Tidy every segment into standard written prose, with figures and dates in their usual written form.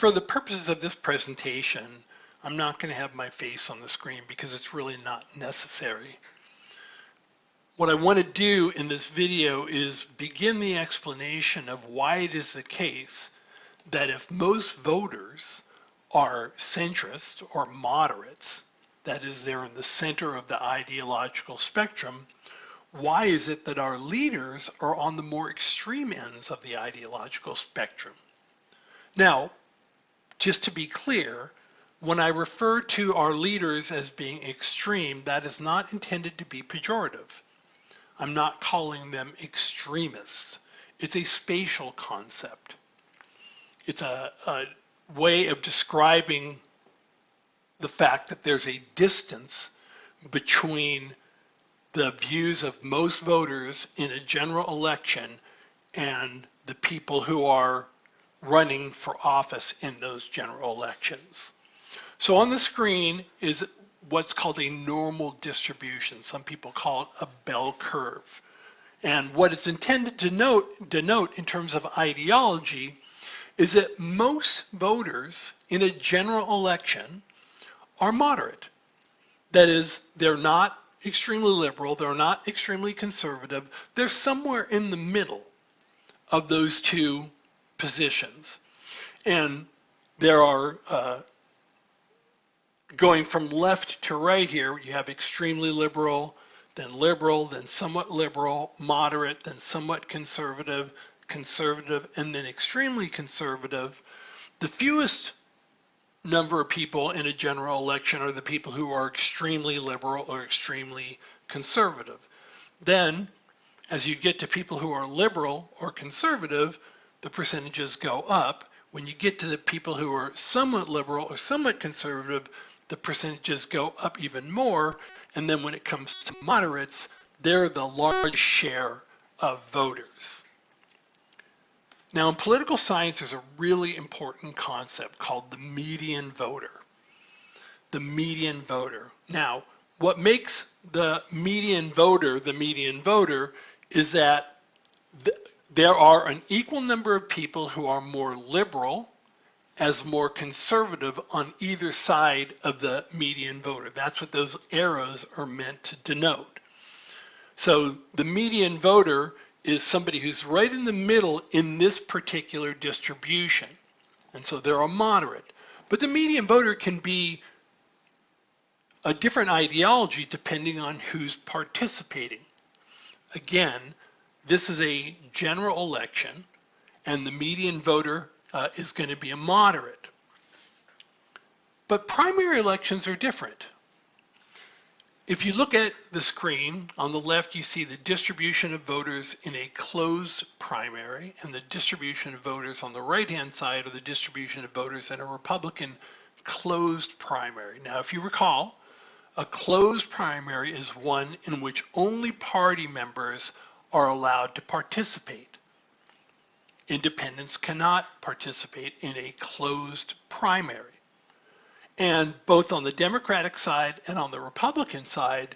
For the purposes of this presentation, I'm not going to have my face on the screen because it's really not necessary. What I want to do in this video is begin the explanation of why it is the case that if most voters are centrist or moderates, that is, they're in the center of the ideological spectrum, why is it that our leaders are on the more extreme ends of the ideological spectrum? Now, just to be clear, when I refer to our leaders as being extreme, that is not intended to be pejorative. I'm not calling them extremists. It's a spatial concept. It's a way of describing the fact that there's a distance between the views of most voters in a general election and the people who are running for office in those general elections. So on the screen is what's called a normal distribution. Some people call it a bell curve. And what it's intended to denote in terms of ideology is that most voters in a general election are moderate. That is, they're not extremely liberal, they're not extremely conservative, they're somewhere in the middle of those two positions. And there are, going from left to right here, you have extremely liberal, then somewhat liberal, moderate, then somewhat conservative, and then extremely conservative. The fewest number of people in a general election are the people who are extremely liberal or extremely conservative. Then, as you get to people who are liberal or conservative, the percentages go up. When you get to the people who are somewhat liberal or somewhat conservative, the percentages go up even more. And then when it comes to moderates, they're the largest share of voters. Now, in political science, there's a really important concept called the median voter. The median voter. Now, what makes the median voter is that there are an equal number of people who are more liberal as more conservative on either side of the median voter. That's what those arrows are meant to denote. So the median voter is somebody who's right in the middle in this particular distribution. And so they're a moderate. But the median voter can be a different ideology depending on who's participating. Again, this is a general election, and the median voter is going to be a moderate. But primary elections are different. If you look at the screen, on the left you see the distribution of voters in a closed primary, and the distribution of voters on the right-hand side are the distribution of voters in a Republican closed primary. Now, if you recall, a closed primary is one in which only party members are allowed to participate. Independents cannot participate in a closed primary. And both on the Democratic side and on the Republican side,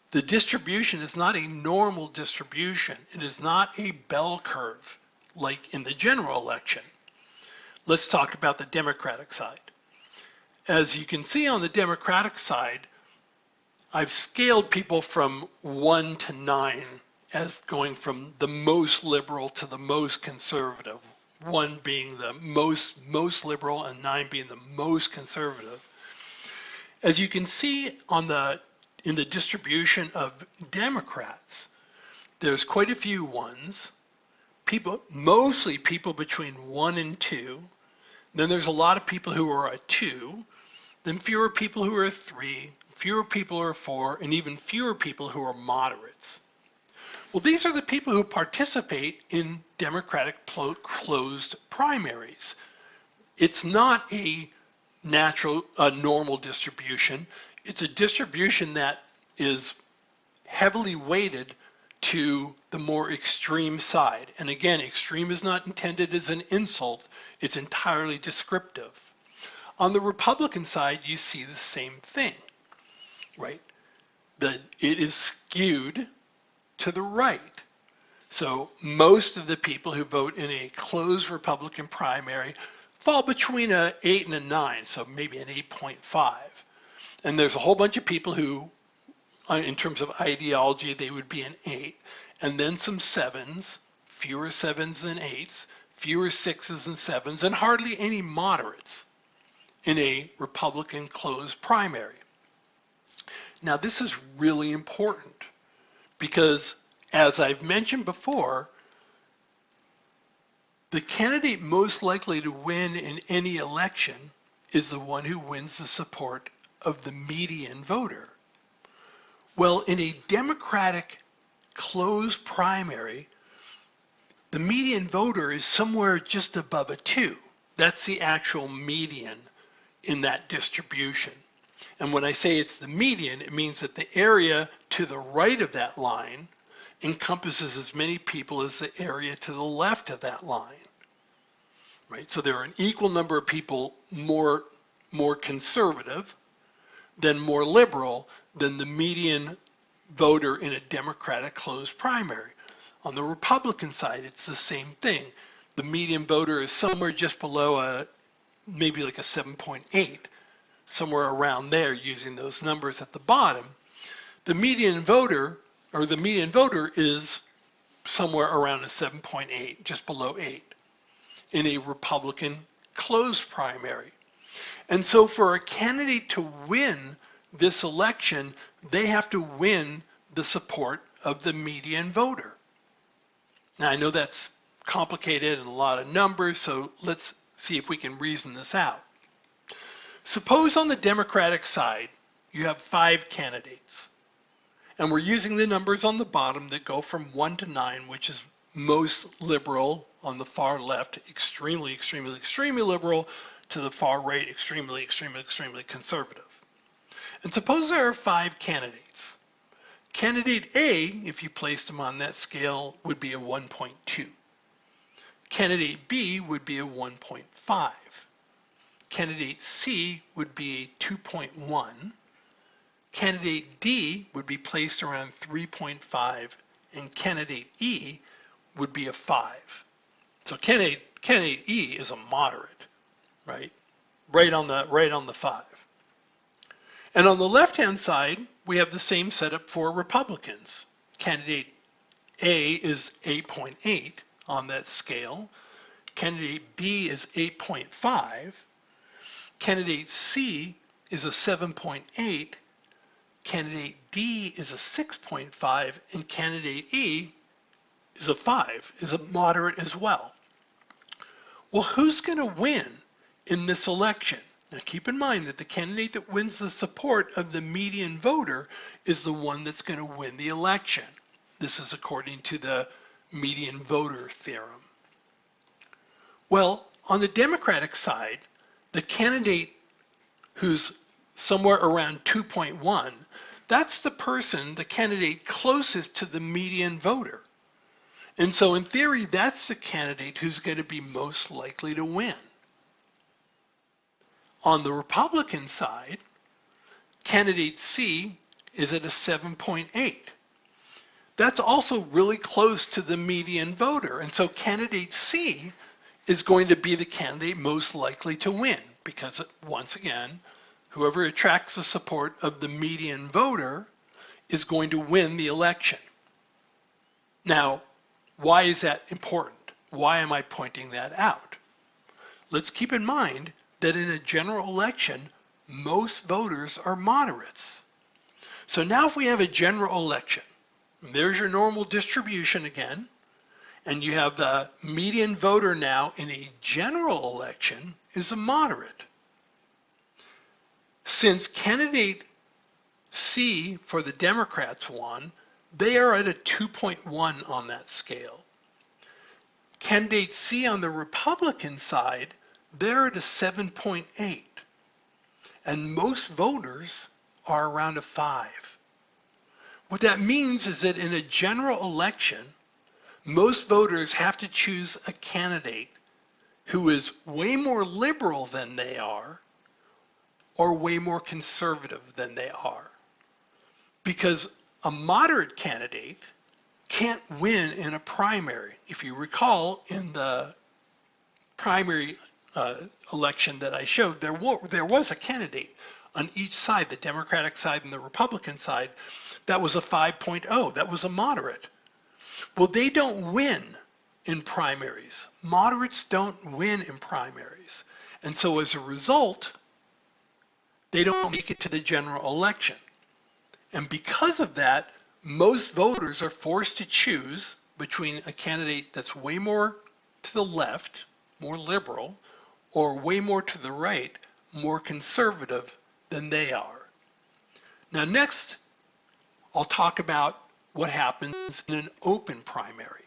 the distribution is not a normal distribution. It is not a bell curve like in the general election. Let's talk about the Democratic side. As you can see on the Democratic side, I've scaled people from 1 to 9 as going from the most liberal to the most conservative. 1 being the most liberal and 9 being the most conservative. As you can see in the distribution of Democrats, there's quite a few 1s, mostly people between 1 and 2. Then there's a lot of people who are a 2, then fewer people who are a 3, fewer people who are 4, and even fewer people who are moderates. Well, these are the people who participate in Democratic closed primaries. It's not a normal distribution. It's a distribution that is heavily weighted to the more extreme side. And again, extreme is not intended as an insult. It's entirely descriptive. On the Republican side, you see the same thing, right? It is skewed to the right. So most of the people who vote in a closed Republican primary fall between an 8 and a 9, so maybe an 8.5. And there's a whole bunch of people who, in terms of ideology, they would be an 8. And then some 7s, fewer 7s than 8s, fewer 6s and 7s, and hardly any moderates in a Republican closed primary. Now, this is really important because, as I've mentioned before, the candidate most likely to win in any election is the one who wins the support of the median voter. Well, in a Democratic closed primary, the median voter is somewhere just above a 2. That's the actual median in that distribution. And when I say it's the median, it means that the area to the right of that line encompasses as many people as the area to the left of that line. Right? So there are an equal number of people more conservative than more liberal than the median voter in a Democratic closed primary. On the Republican side, it's the same thing. The median voter is somewhere just below maybe like a 7.8, somewhere around there using those numbers at the bottom. The median voter is somewhere around a 7.8, just below 8 in a Republican closed primary. And so for a candidate to win this election, they have to win the support of the median voter. Now, I know that's complicated and a lot of numbers, so let's see if we can reason this out. Suppose on the Democratic side, you have 5 candidates, and we're using the numbers on the bottom that go from 1 to 9, which is most liberal on the far left, extremely, extremely, extremely liberal, to the far right, extremely, extremely, extremely conservative. And suppose there are 5 candidates. Candidate A, if you placed them on that scale, would be a 1.2. Candidate B would be a 1.5. Candidate C would be a 2.1. Candidate D would be placed around 3.5, and candidate E would be a 5. So candidate E is a moderate, right? Right on the 5. And on the left-hand side, we have the same setup for Republicans. Candidate A is 8.8 on that scale. Candidate B is 8.5. Candidate C is a 7.8. Candidate D is a 6.5. And candidate E is a 5, is a moderate as well. Well, who's going to win in this election? Now, keep in mind that the candidate that wins the support of the median voter is the one that's going to win the election. This is according to the median voter theorem. Well, on the Democratic side, the candidate who's somewhere around 2.1, that's the candidate closest to the median voter. And so in theory, that's the candidate who's going to be most likely to win. On the Republican side, candidate C is at a 7.8. That's also really close to the median voter. And so candidate C is going to be the candidate most likely to win because, once again, whoever attracts the support of the median voter is going to win the election. Now, why is that important? Why am I pointing that out? Let's keep in mind that in a general election, most voters are moderates. So now if we have a general election, there's your normal distribution again, and you have the median voter now in a general election is a moderate. Since candidate C for the Democrats won, they are at a 2.1 on that scale. Candidate C on the Republican side, they're at a 7.8. And most voters are around a 5. What that means is that in a general election, most voters have to choose a candidate who is way more liberal than they are or way more conservative than they are. Because a moderate candidate can't win in a primary. If you recall, in the primary election that I showed, there was a candidate on each side, the Democratic side and the Republican side, that was a 5.0, that was a moderate. Well, they don't win in primaries. Moderates don't win in primaries. And so as a result, they don't make it to the general election. And because of that, most voters are forced to choose between a candidate that's way more to the left, more liberal, or way more to the right, more conservative than they are. Now next, I'll talk about what happens in an open primary.